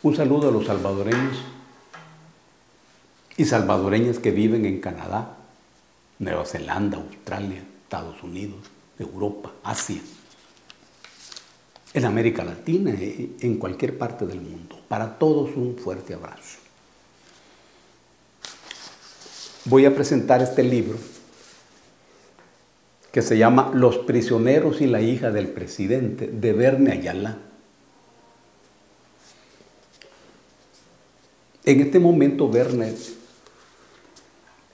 Un saludo a los salvadoreños y salvadoreñas que viven en Canadá, Nueva Zelanda, Australia, Estados Unidos, Europa, Asia, en América Latina, en cualquier parte del mundo. Para todos un fuerte abrazo. Voy a presentar este libro que se llama Los prisioneros y la hija del presidente, de Verne Ayala. En este momento Verne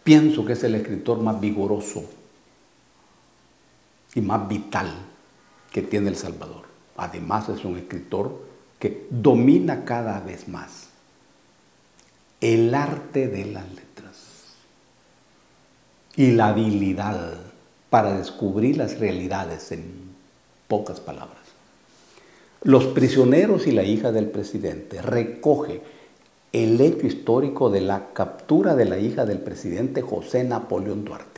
pienso que es el escritor más vigoroso y más vital que tiene El Salvador. Además es un escritor que domina cada vez más el arte de las letras y la habilidad para descubrir las realidades en pocas palabras. Los prisioneros y la hija del presidente recoge el hecho histórico de la captura de la hija del presidente José Napoleón Duarte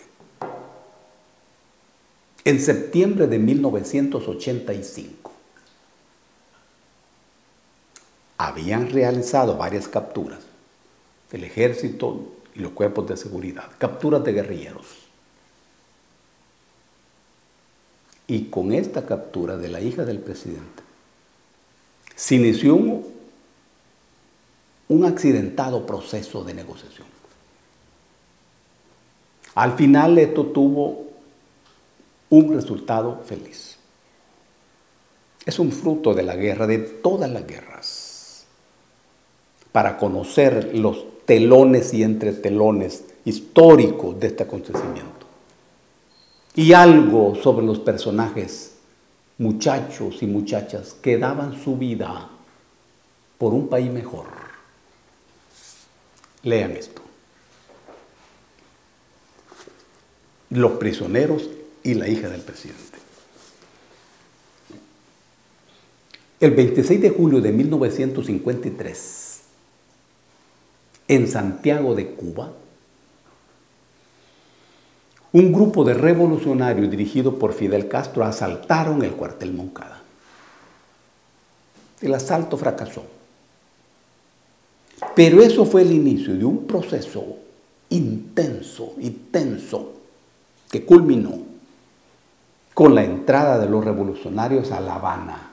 en septiembre de 1985. Habían realizado varias capturas del ejército y los cuerpos de seguridad, capturas de guerrilleros. Y con esta captura de la hija del presidente se inició un accidentado proceso de negociación. Al final esto tuvo un resultado feliz. Es un fruto de la guerra, de todas las guerras, para conocer los telones y entretelones históricos de este acontecimiento. Y algo sobre los personajes, muchachos y muchachas que daban su vida por un país mejor. Lean esto. Los prisioneros y la hija del presidente. El 26 de julio de 1953, en Santiago de Cuba, un grupo de revolucionarios dirigido por Fidel Castro asaltaron el cuartel Moncada. El asalto fracasó. Pero eso fue el inicio de un proceso intenso y tenso que culminó con la entrada de los revolucionarios a La Habana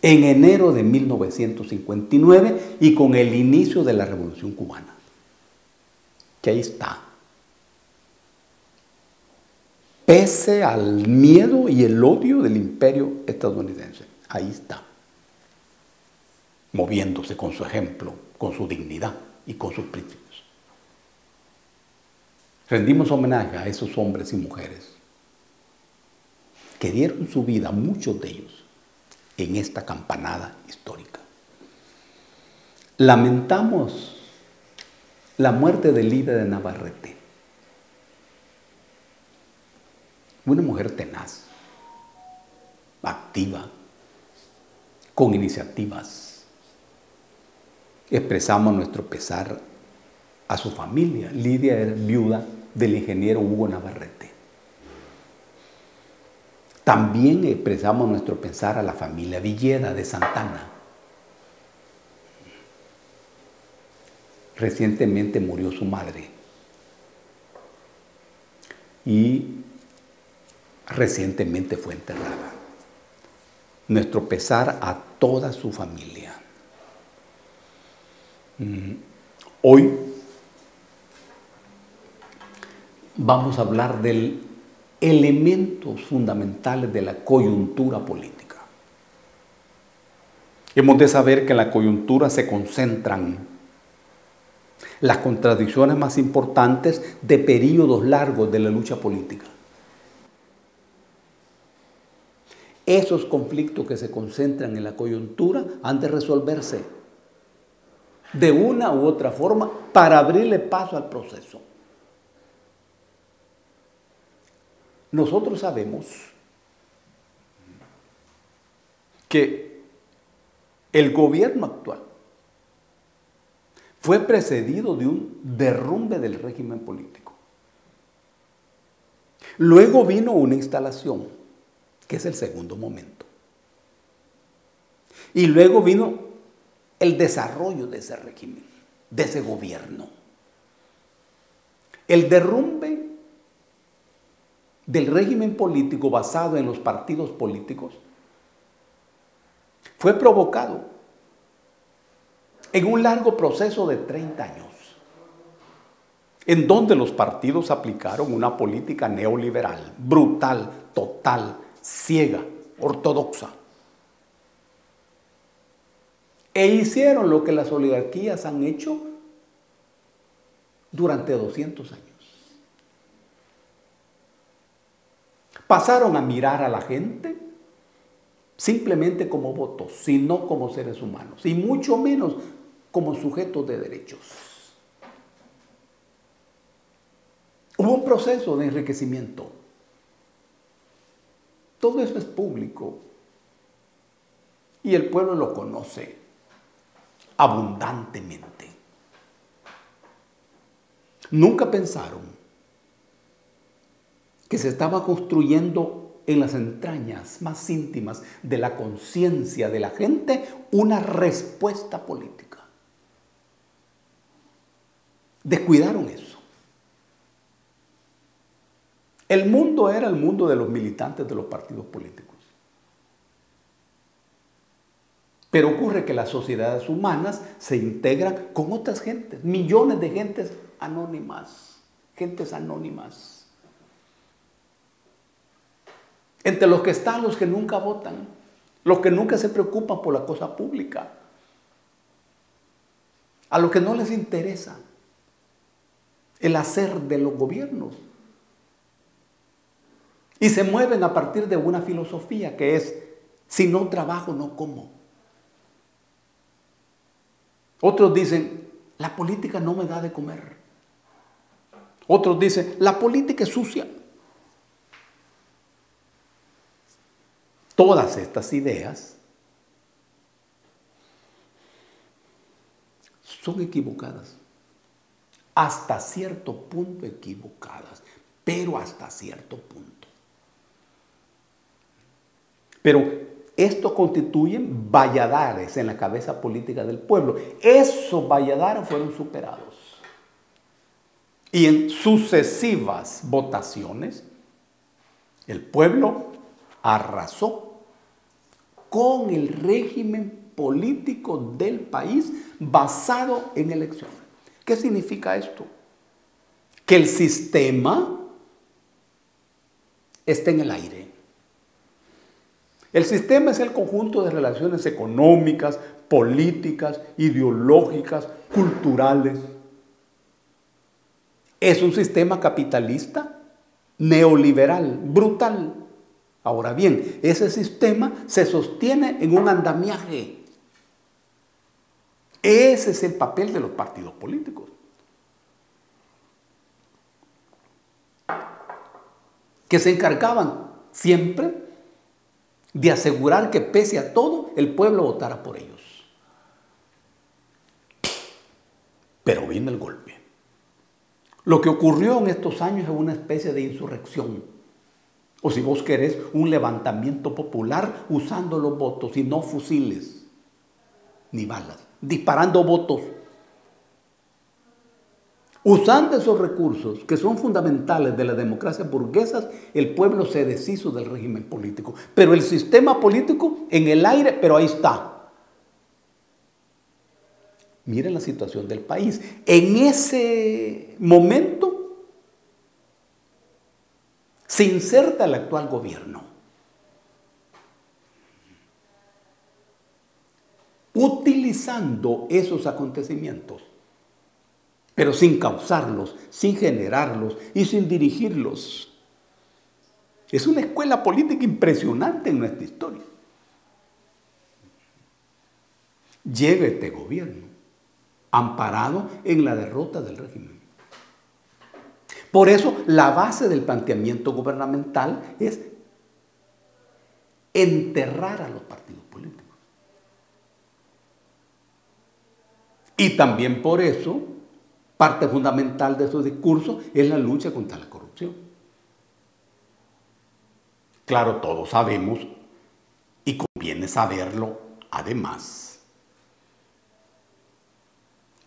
en enero de 1959 y con el inicio de la Revolución Cubana, que ahí está. Pese al miedo y el odio del imperio estadounidense, ahí está, moviéndose con su ejemplo, con su dignidad y con sus principios. Rendimos homenaje a esos hombres y mujeres que dieron su vida, muchos de ellos, en esta campanada histórica. Lamentamos la muerte de Lidia de Navarrete, una mujer tenaz, activa, con iniciativas. Expresamos nuestro pesar a su familia. Lidia era viuda del ingeniero Hugo Navarrete. También expresamos nuestro pesar a la familia Villeda de Santana. Recientemente murió su madre y recientemente fue enterrada. Nuestro pesar a toda su familia. Hoy vamos a hablar de elementos fundamentales de la coyuntura política. Hemos de saber que en la coyuntura se concentran las contradicciones más importantes de períodos largos de la lucha política. Esos conflictos que se concentran en la coyuntura han de resolverse de una u otra forma para abrirle paso al proceso. Nosotros sabemos que el gobierno actual fue precedido de un derrumbe del régimen político. Luego vino una instalación, que es el segundo momento. Y luego vino el desarrollo de ese régimen, de ese gobierno. El derrumbe del régimen político basado en los partidos políticos fue provocado en un largo proceso de 30 años, en donde los partidos aplicaron una política neoliberal, brutal, total, ciega, ortodoxa. E hicieron lo que las oligarquías han hecho durante 200 años. Pasaron a mirar a la gente simplemente como votos, sino como seres humanos, y mucho menos como sujetos de derechos. Hubo un proceso de enriquecimiento. Todo eso es público y el pueblo lo conoce abundantemente. Nunca pensaron que se estaba construyendo en las entrañas más íntimas de la conciencia de la gente una respuesta política. Descuidaron eso. El mundo era el mundo de los militantes de los partidos políticos. Pero ocurre que las sociedades humanas se integran con otras gentes, millones de gentes anónimas, Entre los que están los que nunca votan, los que nunca se preocupan por la cosa pública, a los que no les interesa el hacer de los gobiernos. Y se mueven a partir de una filosofía que es, si no trabajo, no como. Otros dicen, la política no me da de comer. Otros dicen, la política es sucia. Todas estas ideas son equivocadas. Hasta cierto punto equivocadas, pero hasta cierto punto. Pero esto constituye valladares en la cabeza política del pueblo. Esos valladares fueron superados. Y en sucesivas votaciones, el pueblo arrasó con el régimen político del país basado en elecciones. ¿Qué significa esto? Que el sistema está en el aire. El sistema es el conjunto de relaciones económicas, políticas, ideológicas, culturales. Es un sistema capitalista, neoliberal, brutal. Ahora bien, ese sistema se sostiene en un andamiaje. Ese es el papel de los partidos políticos. Que se encargaban siempre de asegurar que pese a todo el pueblo votara por ellos. Pero vino el golpe. Lo que ocurrió en estos años es una especie de insurrección. O si vos querés, un levantamiento popular usando los votos y no fusiles ni balas, disparando votos. Usando esos recursos que son fundamentales de la democracia burguesa, el pueblo se deshizo del régimen político. Pero el sistema político en el aire, pero ahí está. Miren la situación del país. En ese momento se inserta el actual gobierno, utilizando esos acontecimientos, pero sin causarlos, sin generarlos y sin dirigirlos. Es una escuela política impresionante en nuestra historia. Llega este gobierno, amparado en la derrota del régimen. Por eso, la base del planteamiento gubernamental es enterrar a los partidos políticos. Y también por eso, parte fundamental de su discurso es la lucha contra la corrupción. Claro, todos sabemos, y conviene saberlo Además,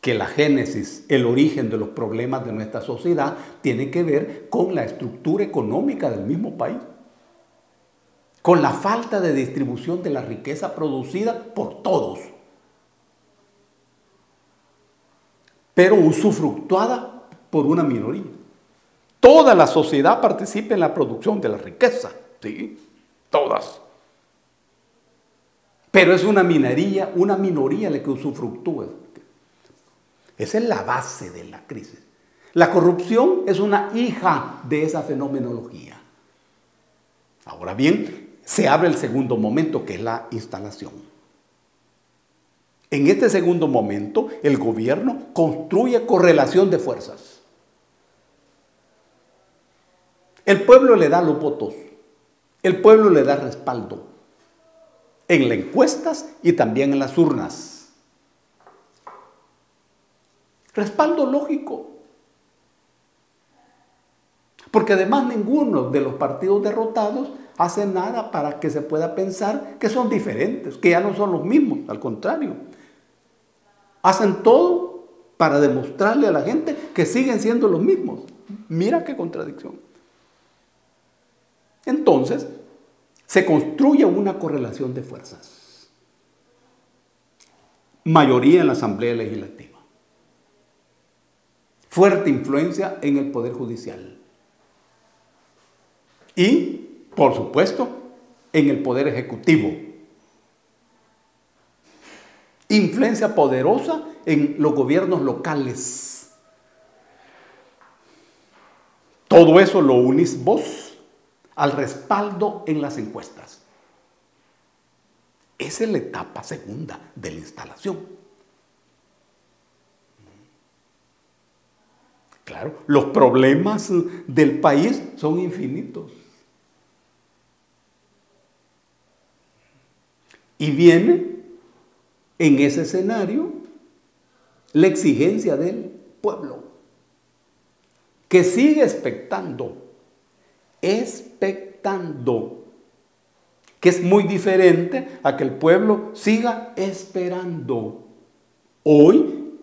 que la génesis, el origen de los problemas de nuestra sociedad tiene que ver con la estructura económica del mismo país, con la falta de distribución de la riqueza producida por todos, pero usufructuada por una minoría. Toda la sociedad participa en la producción de la riqueza, ¿sí? Todas. Pero es una minoría la que usufructúa. Esa es la base de la crisis. La corrupción es una hija de esa fenomenología. Ahora bien, se abre el segundo momento, que es la instalación. En este segundo momento, el gobierno construye correlación de fuerzas. El pueblo le da los votos, el pueblo le da respaldo en las encuestas y también en las urnas. Respaldo lógico, porque además ninguno de los partidos derrotados hace nada para que se pueda pensar que son diferentes, que ya no son los mismos, al contrario. Hacen todo para demostrarle a la gente que siguen siendo los mismos. Mira qué contradicción. Entonces, se construye una correlación de fuerzas. Mayoría en la Asamblea Legislativa. Fuerte influencia en el Poder Judicial. Y, por supuesto, en el Poder Ejecutivo. Influencia poderosa en los gobiernos locales. Todo eso lo unís vos al respaldo en las encuestas. Esa es la etapa segunda de la instalación. Claro, los problemas del país son infinitos. Y viene en ese escenario la exigencia del pueblo, que sigue expectando, que es muy diferente a que el pueblo siga esperando. Hoy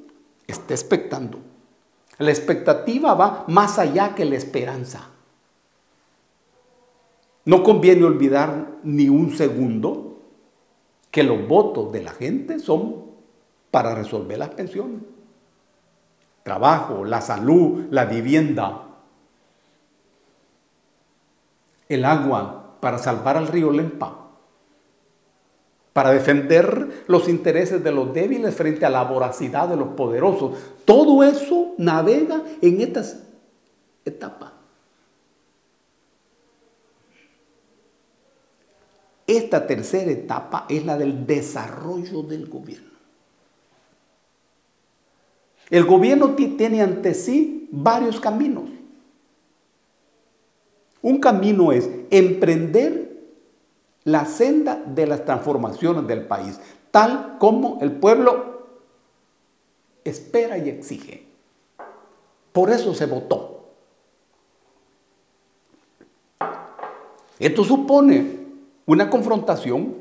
está expectando. La expectativa va más allá que la esperanza. No conviene olvidar ni un segundo que los votos de la gente son para resolver las pensiones, trabajo, la salud, la vivienda, el agua, para salvar al río Lempa, para defender los intereses de los débiles frente a la voracidad de los poderosos. Todo eso navega en estas etapas. Esta tercera etapa es la del desarrollo del gobierno. El gobierno tiene ante sí varios caminos. Un camino es emprender la senda de las transformaciones del país, tal como el pueblo espera y exige. Por eso se votó. Esto supone una confrontación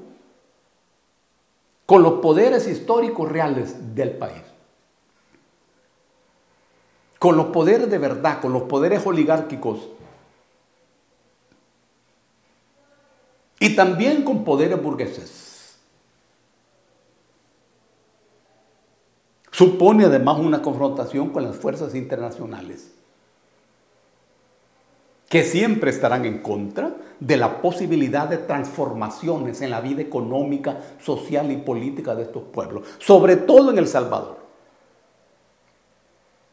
con los poderes históricos reales del país, con los poderes de verdad, con los poderes oligárquicos y también con poderes burgueses. Supone además una confrontación con las fuerzas internacionales, que siempre estarán en contra de la posibilidad de transformaciones en la vida económica, social y política de estos pueblos, sobre todo en El Salvador,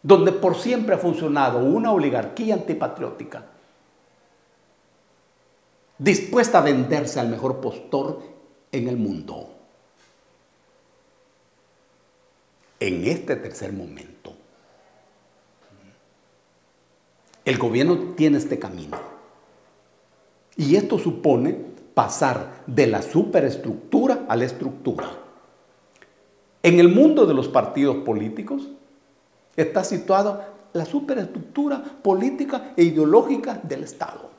donde por siempre ha funcionado una oligarquía antipatriótica, dispuesta a venderse al mejor postor en el mundo. En este tercer momento, el gobierno tiene este camino. Y esto supone pasar de la superestructura a la estructura. En el mundo de los partidos políticos está situada la superestructura política e ideológica del Estado.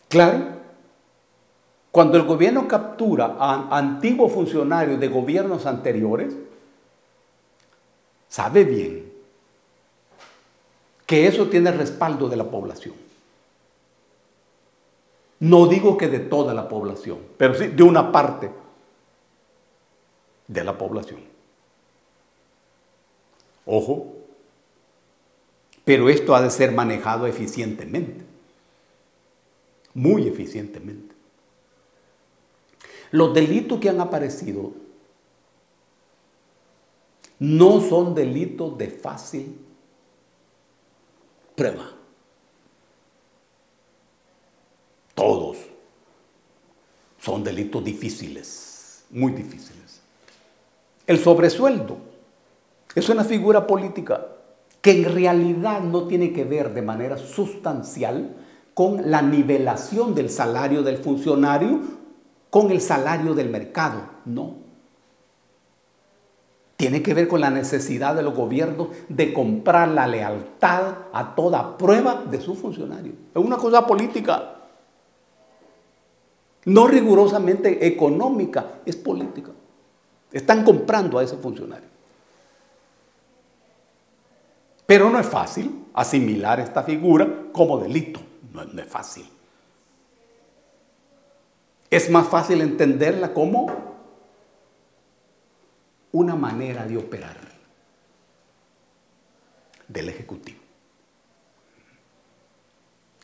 Claro Cuando el gobierno captura a antiguos funcionarios de gobiernos anteriores, sabe bien que eso tiene respaldo de la población. No digo que de toda la población, pero sí de una parte de la población. Ojo, pero esto ha de ser manejado eficientemente, muy eficientemente. Los delitos que han aparecido no son delitos de fácil prueba. Todos son delitos difíciles, muy difíciles. El sobresueldo es una figura política que en realidad no tiene que ver de manera sustancial con la nivelación del salario del funcionario con el salario del mercado, no. Tiene que ver con la necesidad de los gobiernos de comprar la lealtad a toda prueba de sus funcionarios. Es una cosa política, no rigurosamente económica, es política. Están comprando a ese funcionario. Pero no es fácil asimilar esta figura como delito, no es fácil. Es más fácil entenderla como una manera de operar del Ejecutivo.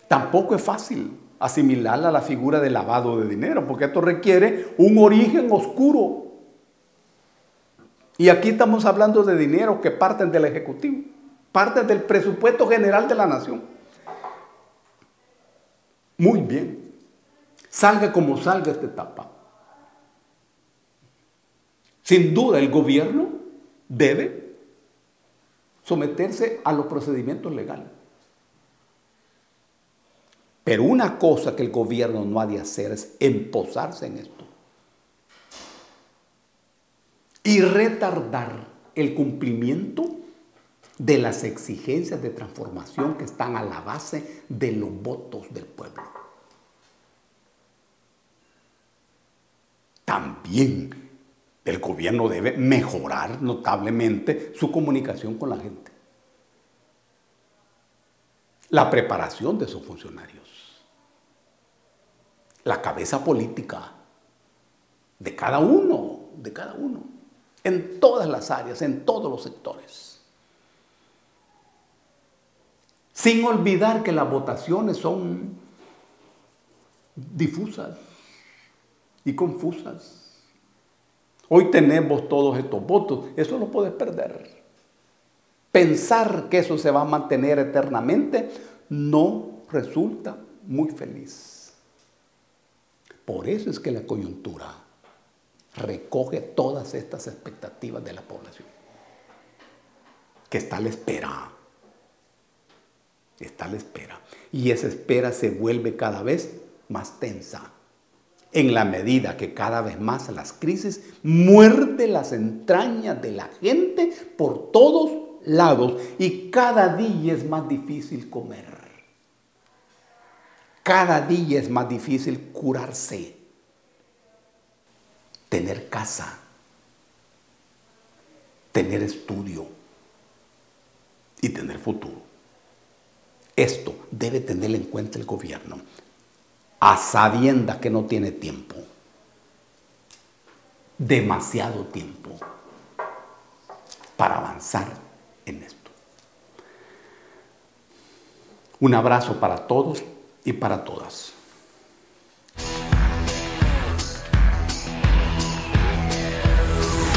Tampoco es fácil asimilarla a la figura de lavado de dinero, porque esto requiere un origen oscuro. Y aquí estamos hablando de dinero que parten del Ejecutivo, parten del presupuesto general de la nación. Muy bien. Salga como salga esta etapa. Sin duda el gobierno debe someterse a los procedimientos legales. Pero una cosa que el gobierno no ha de hacer es emposarse en esto y retardar el cumplimiento de las exigencias de transformación que están a la base de los votos del pueblo. También el gobierno debe mejorar notablemente su comunicación con la gente. La preparación de sus funcionarios. La cabeza política de cada uno, en todas las áreas, en todos los sectores. Sin olvidar que las votaciones son difusas y confusas. Hoy tenemos todos estos votos, eso lo puedes perder. Pensar que eso se va a mantener eternamente no resulta muy feliz. Por eso es que la coyuntura recoge todas estas expectativas de la población, que está a la espera. Está a la espera. Y esa espera se vuelve cada vez más tensa, en la medida que cada vez más las crisis muerden las entrañas de la gente por todos lados y cada día es más difícil comer. Cada día es más difícil curarse, tener casa, tener estudio y tener futuro. Esto debe tener en cuenta el gobierno, a sabiendas que no tiene tiempo, demasiado tiempo, para avanzar en esto. Un abrazo para todos y para todas.